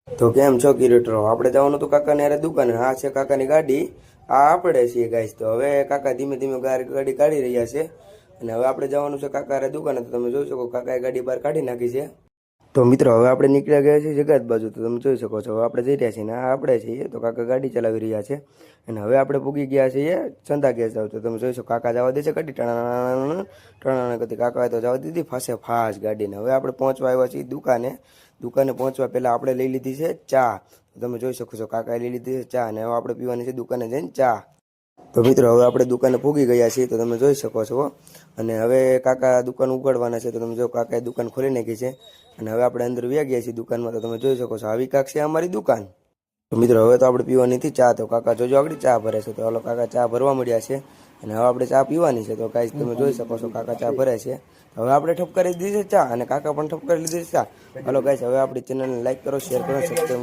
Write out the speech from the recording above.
તો કેમ છો ક્રિએટરો? આપણે જવાનું હતું કાકાને યારે દુકાને. આ છે કાકાની ગાડી, આ આપણે છીએ ગાઈસ. તો હવે કાકા ધીમે ધીમે ગાડી કાઢી રહ્યા છે અને હવે આપણે જવાનું છે કાકા યારે દુકાને. તો તમે જોઈ શકો કાકાએ ગાડી બહાર કાઢી નાખી છે. તો મિત્રો હવે આપણે નીકળ્યા ગયા છીએ જગાત બાજુ. તો તમે જોઈ શકો છો હવે આપણે જઈ રહ્યા છીએ ને આ આપણે છીએ. તો કાકા ગાડી ચલાવી રહ્યા છે અને હવે આપણે પૂગી ગયા છીએ ચંદા ગેસ જાવ. તો તમે જોઈ શકો કાકા જવા દે છે ગાડી ટણાણા કરતી. કાકાએ તો જવા દીધી ફાસે ફાસ ગાડીને. હવે આપણે પહોંચવા આવ્યા છીએ દુકાને પહોંચવા પહેલાં આપણે લઈ લીધી છે ચા. તમે જોઈ શકો છો કાકાએ લઈ લીધી છે ચા અને હવે આપણે પીવાની છે દુકાને જઈને ચા. તો મિત્રો હવે આપણે દુકાને પૂગી ગયા છીએ. તો તમે જોઈ શકો છો અને હવે કાકા દુકાન ઉગાડવાના છે. તો તમે જો કાકાએ દુકાન ખોલી નાખી છે અને હવે આપણે અંદર વ્યા ગયા છીએ દુકાનમાં. તો તમે જોઈ શકો છો આવી કાક છે અમારી દુકાન. તો મિત્રો હવે તો આપણે પીવાની હતી ચા. તો કાકા જોજો આગળ ચા ભરે છે. તો હાલો કાકા ચા ભરવા મળ્યા છે અને હવે આપણે ચા પીવાની છે. તો ગાઈસ તમે જોઈ શકો છો કાકા ચા ભરે છે. હવે આપણે ઠપકારી દીધી છે ચા અને કાકા પણ ઠપકારી લીધી છે ચા. હાલો ગાઈસ હવે આપણી ચેનલને લાઈક કરો, શેર કરો, સબસ્ક્રાઈબ